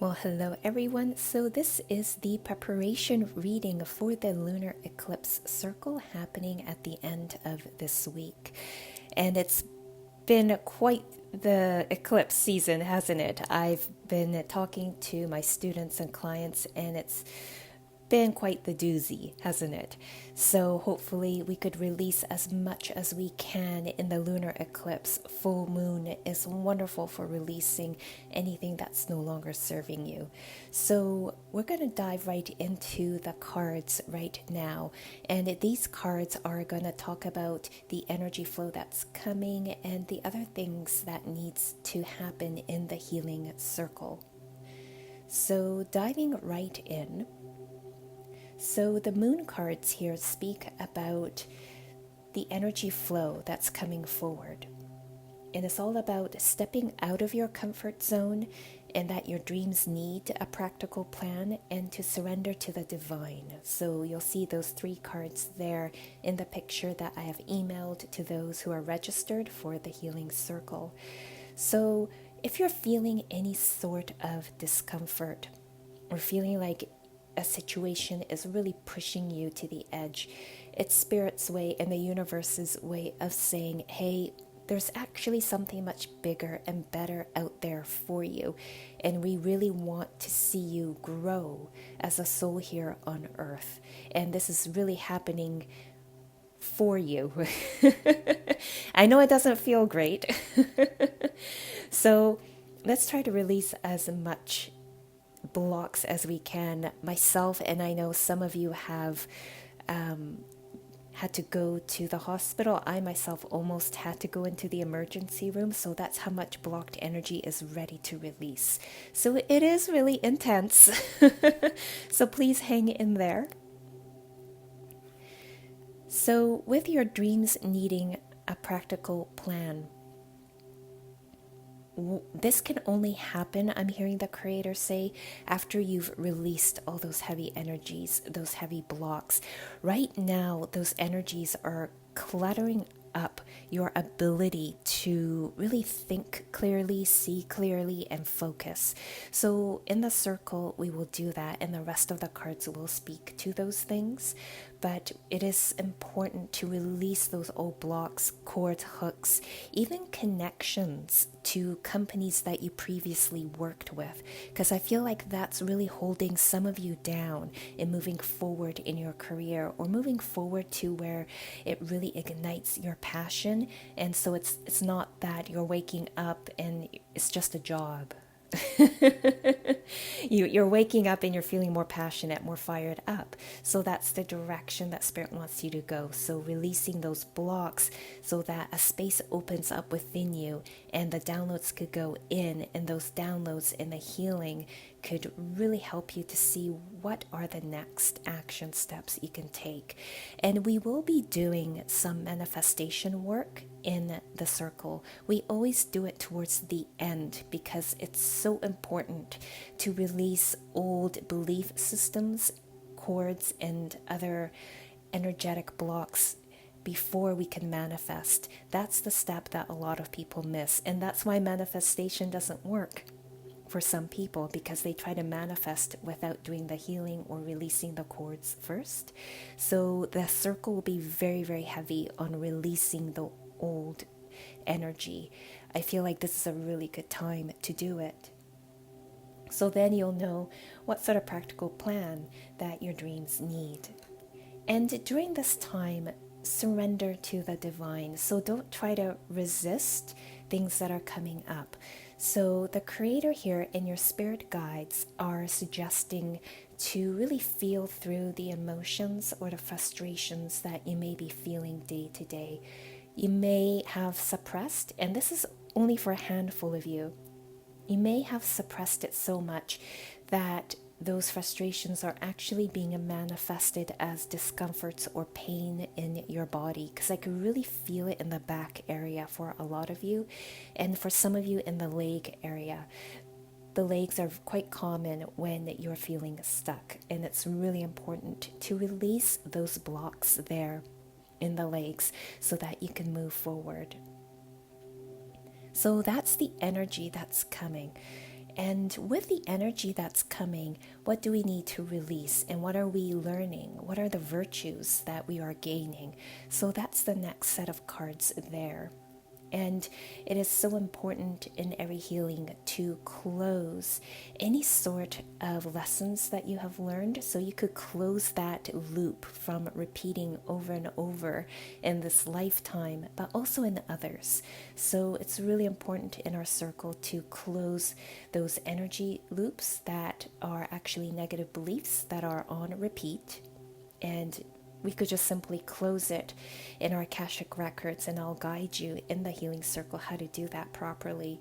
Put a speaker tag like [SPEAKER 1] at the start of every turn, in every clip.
[SPEAKER 1] Well, hello everyone. So, this is the preparation reading for the lunar eclipse circle happening at the end of this week. And it's been quite the eclipse season, hasn't it? I've been talking to my students and clients, and it's been quite the doozy, hasn't it? So hopefully we could release as much as we can in the lunar eclipse. Full moon is wonderful for releasing anything that's no longer serving you. So we're going to dive right into the cards right now. And these cards are going to talk about the energy flow that's coming and the other things that needs to happen in the healing circle. So diving right in. So the moon cards here speak about the energy flow that's coming forward. And it's all about stepping out of your comfort zone and that your dreams need a practical plan and to surrender to the divine. So you'll see those three cards there in the picture that I have emailed to those who are registered for the healing circle. So if you're feeling any sort of discomfort or feeling like a situation is really pushing you to the edge, it's Spirit's way and the universe's way of saying, hey, there's actually something much bigger and better out there for you. And we really want to see you grow as a soul here on earth. And this is really happening for you. I know it doesn't feel great. So let's try to release as much blocks as we can. Myself, and I know some of you have had to go to the hospital. I myself almost had to go into the emergency room, so that's how much blocked energy is ready to release. So it is really intense. So please hang in there. So with your dreams needing a practical plan, this can only happen, I'm hearing the creator say, after you've released all those heavy energies, those heavy blocks. Right now, those energies are cluttering up your ability to really think clearly, see clearly, and focus. So in the circle, we will do that, and the rest of the cards will speak to those things. But it is important to release those old blocks, cords, hooks, even connections to companies that you previously worked with, because I feel like that's really holding some of you down in moving forward in your career or moving forward to where it really ignites your passion. And so it's not that you're waking up and it's just a job. You're waking up and you're feeling more passionate, more fired up. So that's the direction that Spirit wants you to go. So releasing those blocks so that a space opens up within you and the downloads could go in, and those downloads and the healing could really help you to see what are the next action steps you can take. And we will be doing some manifestation work in the circle. We always do it towards the end because it's so important to release old belief systems, cords, and other energetic blocks before we can manifest. That's the step that a lot of people miss, and that's why manifestation doesn't work for some people, because they try to manifest without doing the healing or releasing the cords first. So the circle will be very, very heavy on releasing the old energy. I feel like this is a really good time to do it. So then you'll know what sort of practical plan that your dreams need. And during this time, surrender to the divine. So don't try to resist things that are coming up. So the creator here and your spirit guides are suggesting to really feel through the emotions or the frustrations that you may be feeling day to day. You may have suppressed, and this is only for a handful of you, you may have suppressed it so much that those frustrations are actually being manifested as discomforts or pain in your body, because I could really feel it in the back area for a lot of you, and for some of you in the leg area. The legs are quite common when you're feeling stuck, and it's really important to release those blocks there in the legs so that you can move forward. So that's the energy that's coming. And with the energy that's coming, what do we need to release? And what are we learning? What are the virtues that we are gaining? So that's the next set of cards there. And it is so important in every healing to close any sort of lessons that you have learned, so you could close that loop from repeating over and over in this lifetime, but also in others. So it's really important in our circle to close those energy loops that are actually negative beliefs that are on repeat, and we could just simply close it in our Akashic records, and I'll guide you in the healing circle how to do that properly,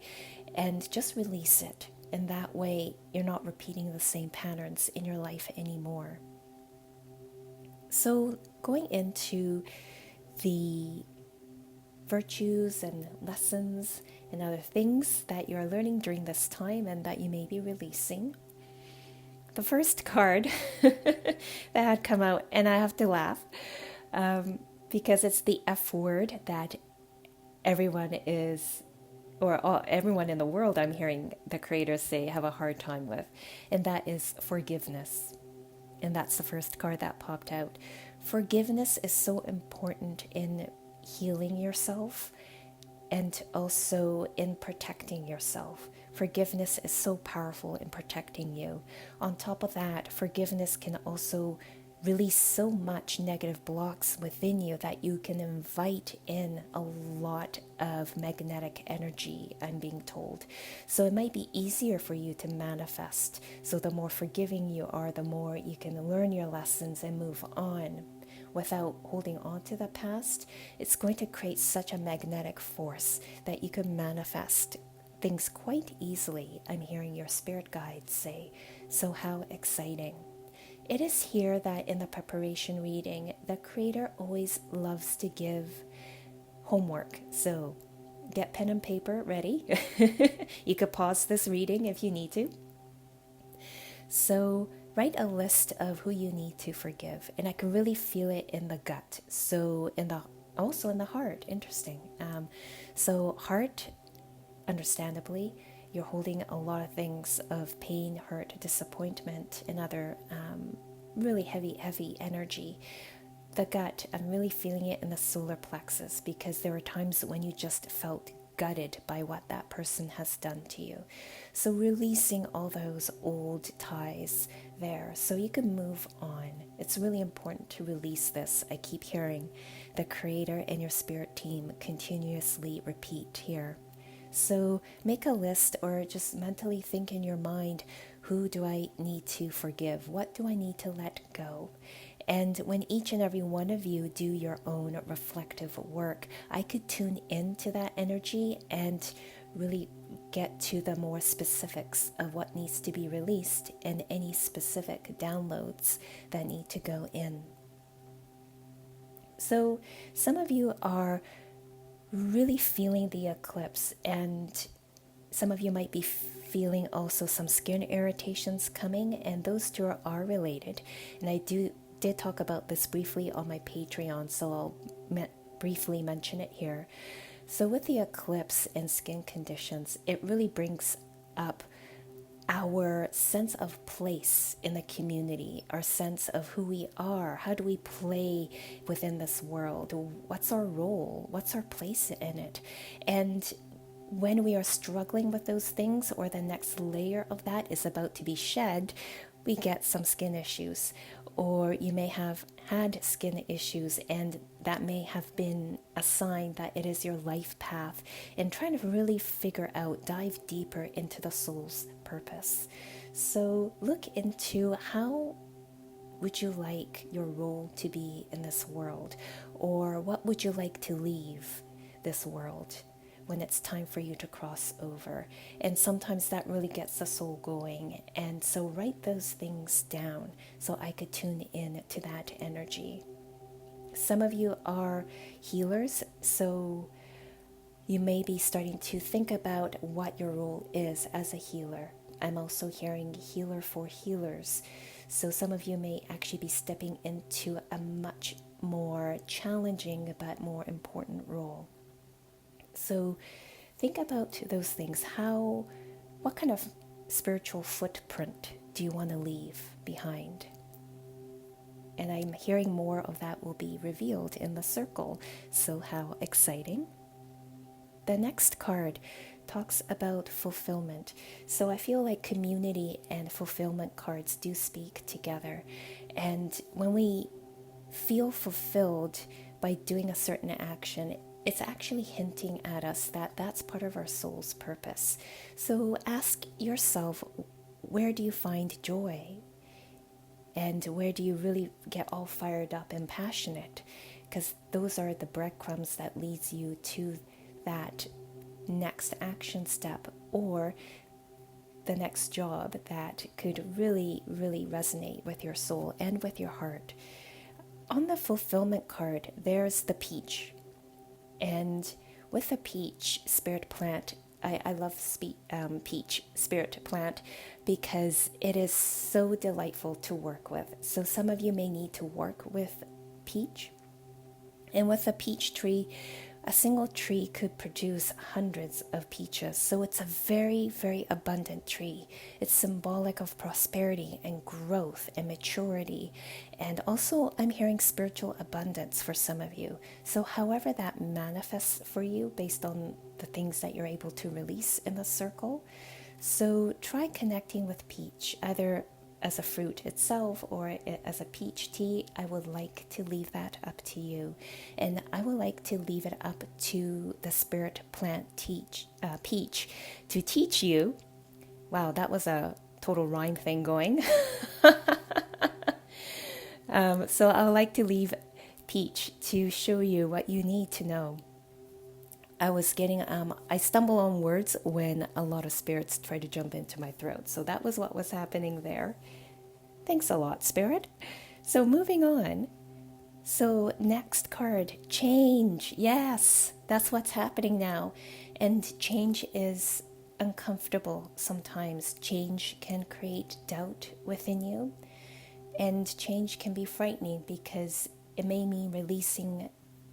[SPEAKER 1] and just release it. And that way, you're not repeating the same patterns in your life anymore. So, going into the virtues and lessons and other things that you're learning during this time and that you may be releasing. The first card that had come out, and I have to laugh because it's the F word that everyone is, or everyone in the world, I'm hearing the creators say, have a hard time with, and that is forgiveness. And that's the first card that popped out. Forgiveness is so important in healing yourself and also in protecting yourself. Forgiveness is so powerful in protecting you. On top of that, forgiveness can also release so much negative blocks within you that you can invite in a lot of magnetic energy, I'm being told. So it might be easier for you to manifest. So the more forgiving you are, the more you can learn your lessons and move on without holding on to the past. It's going to create such a magnetic force that you can manifest things quite easily, I'm hearing your spirit guides say. So how exciting. It is here that in the preparation reading, the creator always loves to give homework. So get pen and paper ready. You could pause this reading if you need to. So write a list of who you need to forgive. And I can really feel it in the gut. So also in the heart. Interesting. So heart, understandably, you're holding a lot of things of pain, hurt, disappointment, and other really heavy energy. The gut, I'm really feeling it in the solar plexus, because there are times when you just felt gutted by what that person has done to you. So releasing all those old ties there so you can move on. It's really important to release this. I keep hearing the creator and your spirit team continuously repeat here. So make a list, or just mentally think in your mind, who do I need to forgive? What do I need to let go? And when each and every one of you do your own reflective work, I could tune into that energy and really get to the more specifics of what needs to be released and any specific downloads that need to go in. So some of you are really feeling the eclipse, and some of you might be feeling also some skin irritations coming, and those two are related. And I did talk about this briefly on my Patreon, so I'll briefly mention it here. So with the eclipse and skin conditions, it really brings up our sense of place in the community, our sense of who we are. How do we play within this world? What's our role? What's our place in it? And when we are struggling with those things, or the next layer of that is about to be shed, we get some skin issues. Or you may have had skin issues, and that may have been a sign that it is your life path, and trying to really figure out, dive deeper into the soul's purpose. So look into how would you like your role to be in this world, or what would you like to leave this world when it's time for you to cross over. And sometimes that really gets the soul going. And so write those things down so I could tune in to that energy. Some of you are healers, so you may be starting to think about what your role is as a healer. I'm also hearing healer for healers. So some of you may actually be stepping into a much more challenging but more important role. So think about those things. What kind of spiritual footprint do you want to leave behind? And I'm hearing more of that will be revealed in the circle. So how exciting. The next card talks about fulfillment. So I feel like community and fulfillment cards do speak together. And when we feel fulfilled by doing a certain action, it's actually hinting at us that that's part of our soul's purpose. So ask yourself, where do you find joy? And where do you really get all fired up and passionate? Because those are the breadcrumbs that leads you to that next action step or the next job that could really, really resonate with your soul and with your heart. On the fulfillment card, there's the peach. And with the peach spirit plant, I love peach spirit plant because it is so delightful to work with. So some of you may need to work with peach. And with a peach tree, a single tree could produce hundreds of peaches. So it's a very, very abundant tree. It's symbolic of prosperity and growth and maturity. And also, I'm hearing spiritual abundance for some of you. So however that manifests for you based on the things that you're able to release in the circle. So try connecting with peach, either as a fruit itself or as a peach tea. I would like to leave that up to you. And I would like to leave it up to the spirit plant peach to teach you. Wow, that was a total rhyme thing going. So I would like to leave peach to show you what you need to know. I stumble on words when a lot of spirits try to jump into my throat. So that was what was happening there. Thanks a lot, Spirit. So moving on. So next card, change. Yes, that's what's happening now. And change is uncomfortable sometimes. Change can create doubt within you. And change can be frightening because it may mean releasing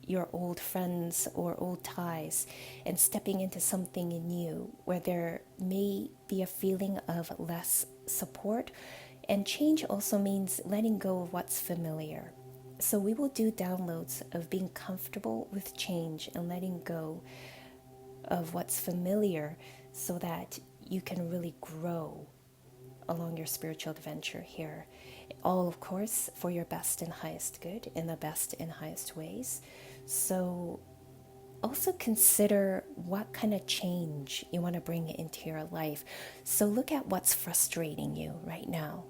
[SPEAKER 1] your old friends or old ties and stepping into something new where there may be a feeling of less support. And change also means letting go of what's familiar. So we will do downloads of being comfortable with change and letting go of what's familiar so that you can really grow along your spiritual adventure here. All, of course, for your best and highest good in the best and highest ways. So also consider what kind of change you want to bring into your life. So look at what's frustrating you right now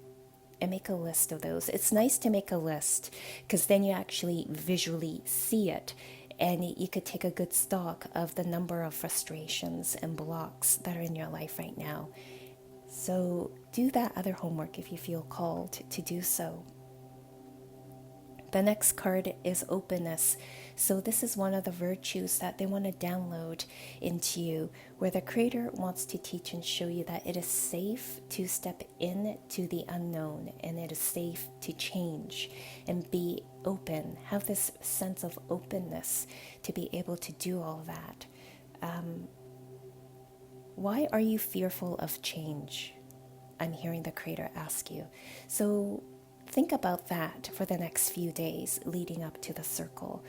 [SPEAKER 1] and make a list of those. It's nice to make a list because then you actually visually see it and you could take a good stock of the number of frustrations and blocks that are in your life right now. So do that other homework if you feel called to do so. The next card is openness. So this is one of the virtues that they want to download into you, where the Creator wants to teach and show you that it is safe to step into the unknown and it is safe to change and be open. Have this sense of openness to be able to do all that. Why are you fearful of change? I'm hearing the Creator ask you. So think about that for the next few days leading up to the circle.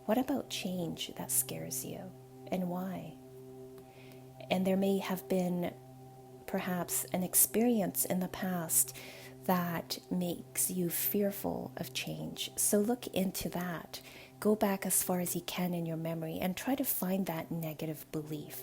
[SPEAKER 1] What about change that scares you and why? And there may have been perhaps an experience in the past that makes you fearful of change. So look into that. Go back as far as you can in your memory and try to find that negative belief.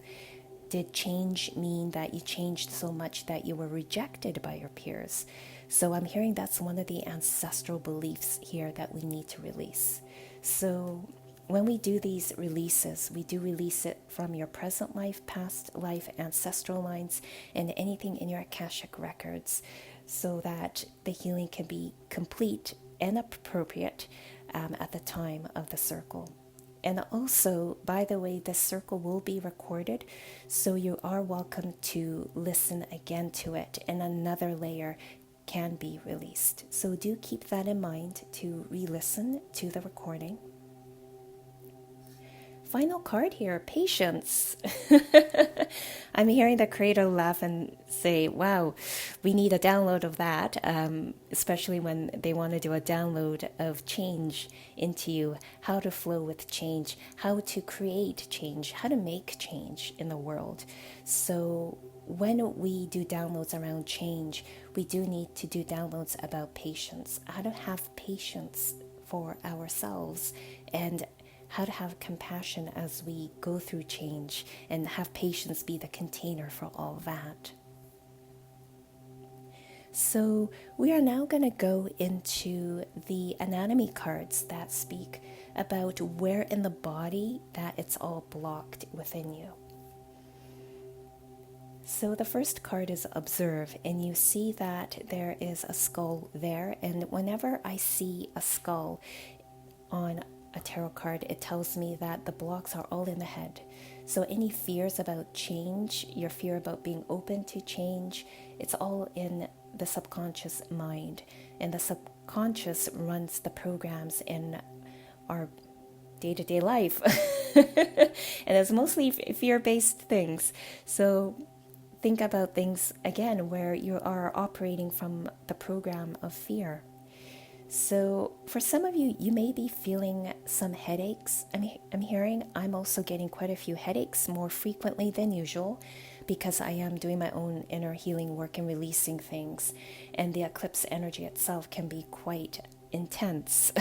[SPEAKER 1] Did change mean that you changed so much that you were rejected by your peers? So I'm hearing that's one of the ancestral beliefs here that we need to release. So when we do these releases, we do release it from your present life, past life, ancestral lines, and anything in your Akashic records so that the healing can be complete and appropriate at the time of the circle. And also, by the way, this circle will be recorded, so you are welcome to listen again to it, and another layer can be released. So do keep that in mind to re-listen to the recording. final card here, patience. I'm hearing the creator laugh and say, wow, we need a download of that, especially when they want to do a download of change into you, how to flow with change, how to create change, how to make change in the world. So when we do downloads around change, we do need to do downloads about patience, how to have patience for ourselves, and how to have compassion as we go through change, and have patience be the container for all that. So we are now going to go into the anatomy cards that speak about where in the body that it's all blocked within you. So the first card is observe, and you see that there is a skull there, and whenever I see a skull on a tarot card, it tells me that the blocks are all in the head. So any fears about change, your fear about being open to change, it's all in the subconscious mind, and the subconscious runs the programs in our day-to-day life. And it's mostly fear-based things. So think about things again where you are operating from the program of fear. So for some of you, you may be feeling some headaches. I'm hearing I'm also getting quite a few headaches more frequently than usual, because I am doing my own inner healing work and releasing things. And the eclipse energy itself can be quite intense.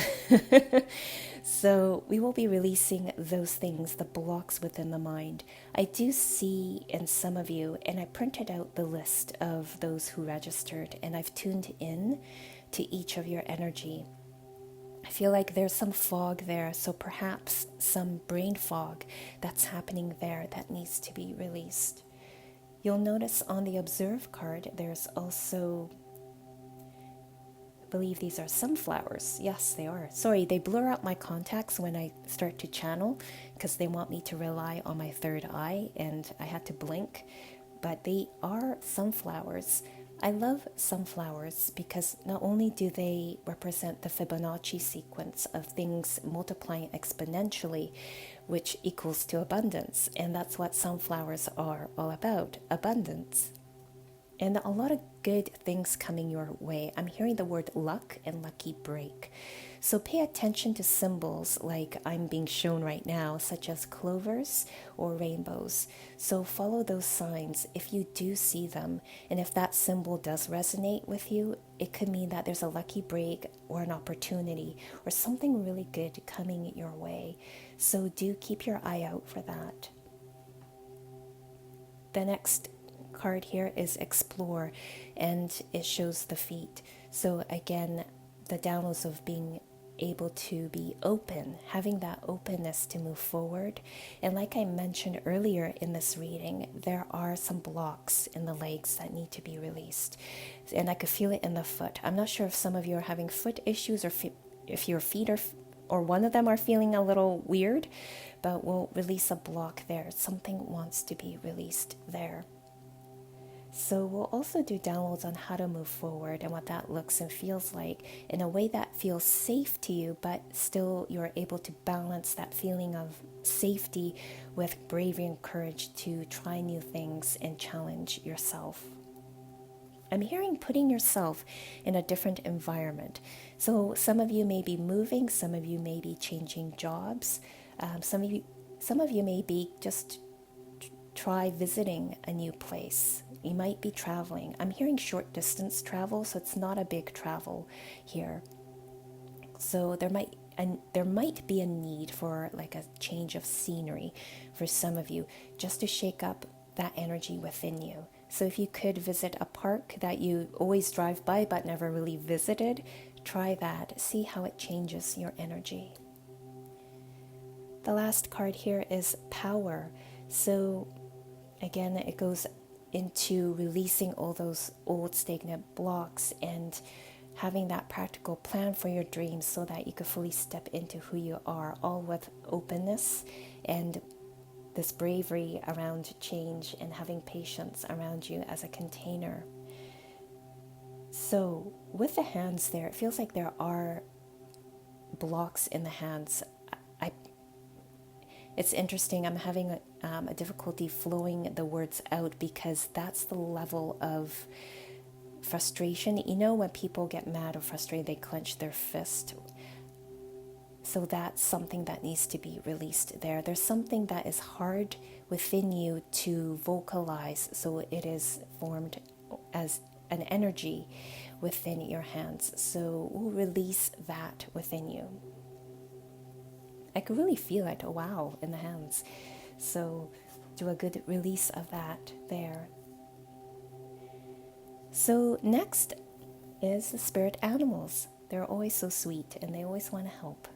[SPEAKER 1] So we will be releasing those things, the blocks within the mind. I do see in some of you, and I printed out the list of those who registered, and I've tuned in to each of your energy. I feel like there's some fog there, so perhaps some brain fog that's happening there that needs to be released. You'll notice on the observe card, there's also, I believe these are sunflowers. Yes, they are. Sorry, they blur out my contacts when I start to channel because they want me to rely on my third eye, and I had to blink. But they are sunflowers. I love sunflowers because not only do they represent the Fibonacci sequence of things multiplying exponentially, which equals to abundance, and that's what sunflowers are all about, abundance. And a lot of good things coming your way. I'm hearing the word luck and lucky break. So pay attention to symbols like I'm being shown right now, such as clovers or rainbows. So follow those signs if you do see them. And if that symbol does resonate with you, it could mean that there's a lucky break or an opportunity or something really good coming your way. So do keep your eye out for that. The next card here is explore, and it shows the feet. So again, the downloads of being able to be open, having that openness to move forward. And like I mentioned earlier in this reading, there are some blocks in the legs that need to be released, and I could feel it in the foot. I'm not sure if some of you are having foot issues, or if your feet are, or one of them are feeling a little weird, but we'll release a block there. Something wants to be released there. So we'll also do downloads on how to move forward and what that looks and feels like in a way that feels safe to you, but still you're able to balance that feeling of safety with bravery and courage to try new things and challenge yourself. I'm hearing putting yourself in a different environment. So some of you may be moving, some of you may be changing jobs, some of you may be just try visiting a new place. You might be traveling. I'm hearing short distance travel, so it's not a big travel here. So there might be a need for like a change of scenery for some of you, just to shake up that energy within you. So if you could visit a park that you always drive by but never really visited, try that. See how it changes your energy. The last card here is power. So again, it goes into releasing all those old stagnant blocks and having that practical plan for your dreams so that you can fully step into who you are, all with openness and this bravery around change and having patience around you as a container. So with the hands there, it feels like there are blocks in the hands. It's interesting, I'm having a difficulty flowing the words out because that's the level of frustration. You know, when people get mad or frustrated, they clench their fist. So that's something that needs to be released there. There's something that is hard within you to vocalize, so it is formed as an energy within your hands. So we'll release that within you. I could really feel it, wow, in the hands. So do a good release of that there. So next is the spirit animals. They're always so sweet and they always want to help.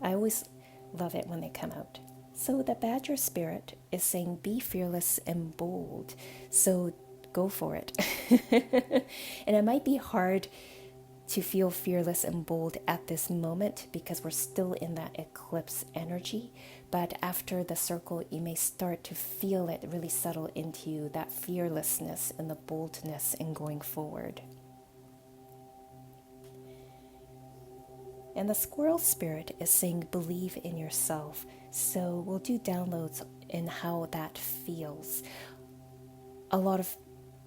[SPEAKER 1] I always love it when they come out. So the badger spirit is saying be fearless and bold. So go for it. And it might be hard to feel fearless and bold at this moment because we're still in that eclipse energy. But after the circle, you may start to feel it really settle into you, that fearlessness and the boldness in going forward. And the squirrel spirit is saying believe in yourself. So we'll do downloads in how that feels. A lot of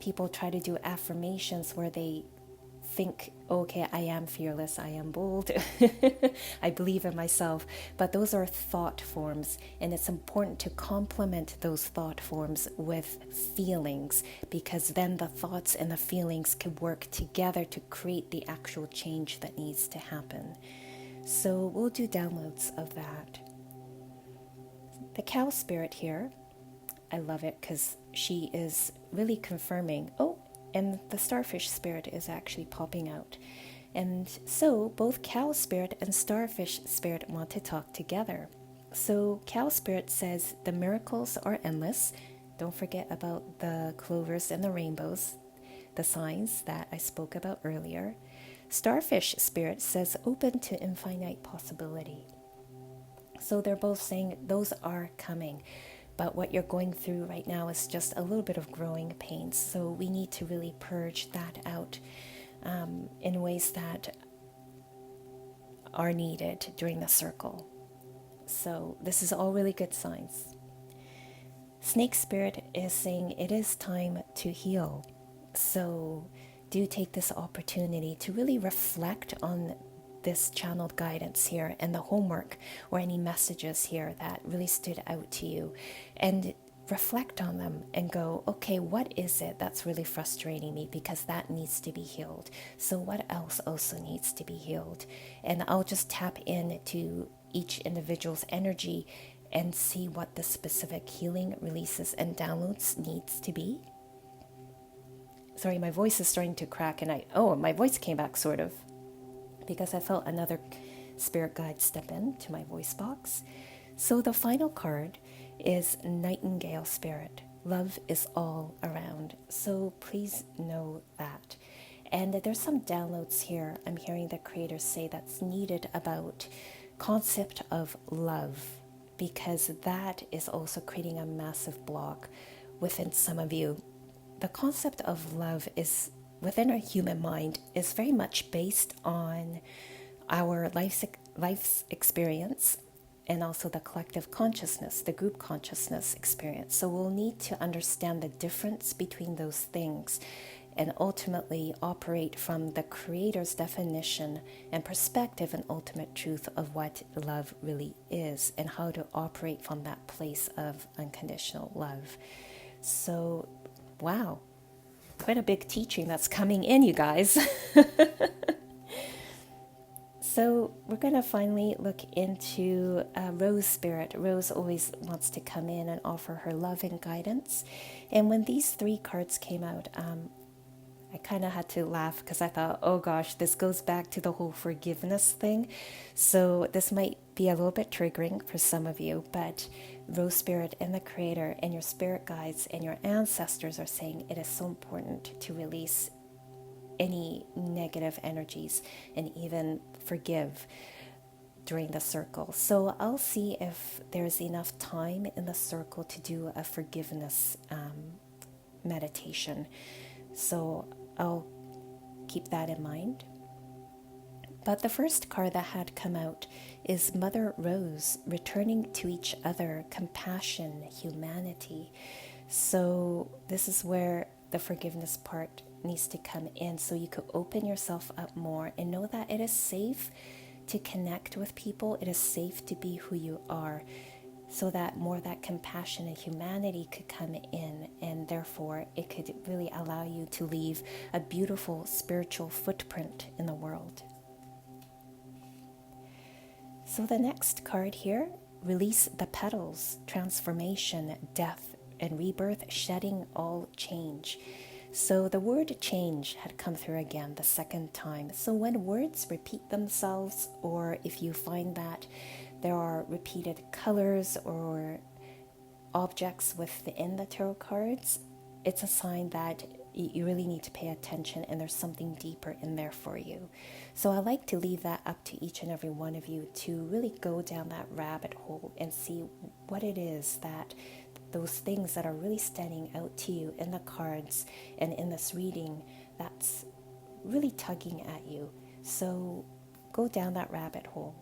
[SPEAKER 1] people try to do affirmations where they think, okay, I am fearless, I am bold, I believe in myself. But those are thought forms, and it's important to complement those thought forms with feelings, because then the thoughts and the feelings can work together to create the actual change that needs to happen. So we'll do downloads of that. The cow spirit here, I love it because she is really confirming, and the starfish spirit is actually popping out. And so both cow spirit and starfish spirit want to talk together. So cow spirit says the miracles are endless. Don't forget about the clovers and the rainbows, the signs that I spoke about earlier. Starfish spirit says open to infinite possibility. So they're both saying those are coming. But what you're going through right now is just a little bit of growing pains. So we need to really purge that out in ways that are needed during the circle. So this is all really good signs. Snake spirit is saying it is time to heal. So do take this opportunity to really reflect on this channeled guidance here and the homework or any messages here that really stood out to you, and reflect on them and go, okay, what is it that's really frustrating me, because that needs to be healed. So what else also needs to be healed? And I'll just tap into each individual's energy and see what the specific healing releases and downloads needs to be. Sorry, my voice is starting to crack, and my voice came back sort of, because I felt another spirit guide step into my voice box. So the final card is Nightingale Spirit. Love is all around. So please know that. And there's some downloads here I'm hearing the creators say that's needed about concept of love, because that is also creating a massive block within some of you. The concept of love is within our human mind is very much based on our life's experience, and also the collective consciousness, the group consciousness experience. So we'll need to understand the difference between those things and ultimately operate from the creator's definition and perspective and ultimate truth of what love really is, and how to operate from that place of unconditional love. So, wow. Quite a big teaching that's coming in, you guys. So we're going to finally look into Rose Spirit. Rose always wants to come in and offer her love and guidance. And when these three cards came out, I kind of had to laugh because I thought, oh gosh, this goes back to the whole forgiveness thing. So this might be a little bit triggering for some of you, but Rose Spirit and the Creator and your spirit guides and your ancestors are saying it is so important to release any negative energies and even forgive during the circle. So I'll see if there's enough time in the circle to do a forgiveness meditation. So I'll keep that in mind. But the first card that had come out is Mother Rose, returning to each other, compassion, humanity. So this is where the forgiveness part needs to come in, so you could open yourself up more and know that it is safe to connect with people. It is safe to be who you are, so that more of that compassion and humanity could come in, and therefore it could really allow you to leave a beautiful spiritual footprint in the world. So the next card here, release the petals, transformation, death, and rebirth, shedding all change. So the word change had come through again the second time. So when words repeat themselves, or if you find that there are repeated colors or objects within the tarot cards, it's a sign that you really need to pay attention and there's something deeper in there for you. So I like to leave that up to each and every one of you to really go down that rabbit hole and see what it is, that those things that are really standing out to you in the cards and in this reading that's really tugging at you. So go down that rabbit hole.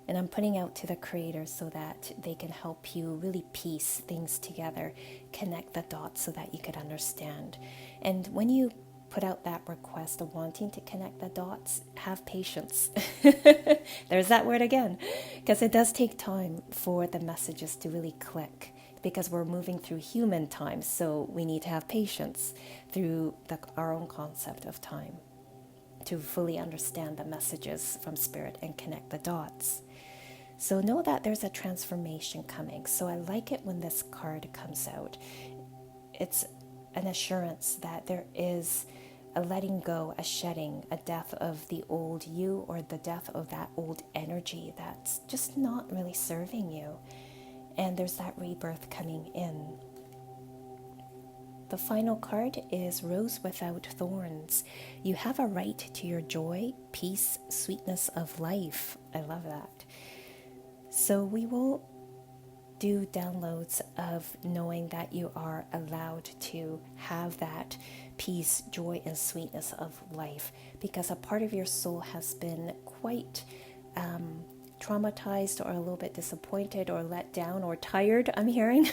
[SPEAKER 1] And I'm putting out to the creators so that they can help you really piece things together, connect the dots so that you could understand. And when you put out that request of wanting to connect the dots, have patience. There's that word again, because it does take time for the messages to really click, because we're moving through human time, so we need to have patience through our own concept of time to fully understand the messages from Spirit and connect the dots. So know that there's a transformation coming. So I like it when this card comes out. It's an assurance that there is a letting go, a shedding, a death of the old you, or the death of that old energy that's just not really serving you. And there's that rebirth coming in. The final card is Rose Without Thorns. You have a right to your joy, peace, sweetness of life. I love that. So we will do downloads of knowing that you are allowed to have that peace, joy, and sweetness of life, because a part of your soul has been quite traumatized or a little bit disappointed or let down or tired, I'm hearing.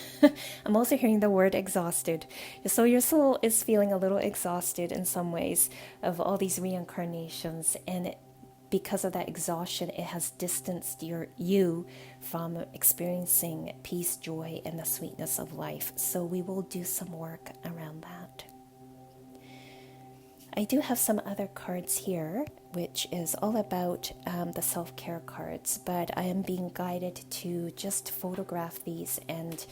[SPEAKER 1] I'm also hearing the word exhausted. So your soul is feeling a little exhausted in some ways of all these reincarnations, and because of that exhaustion, it has distanced you from experiencing peace, joy, and the sweetness of life. So we will do some work around that. I do have some other cards here, which is all about the self-care cards, but I am being guided to just photograph these and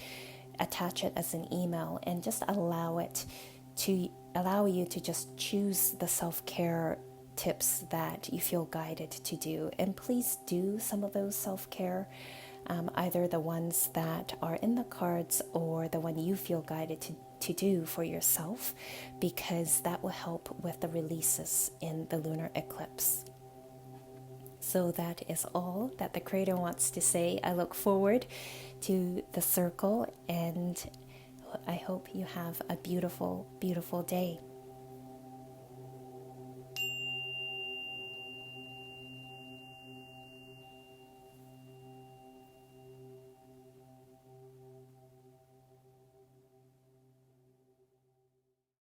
[SPEAKER 1] attach it as an email and just allow you to just choose the self-care tips that you feel guided to do. And please do some of those self-care, either the ones that are in the cards or the one you feel guided to do for yourself, because that will help with the releases in the lunar eclipse. So that is all that the Creator wants to say. I look forward to the circle, and I hope you have a beautiful, beautiful day.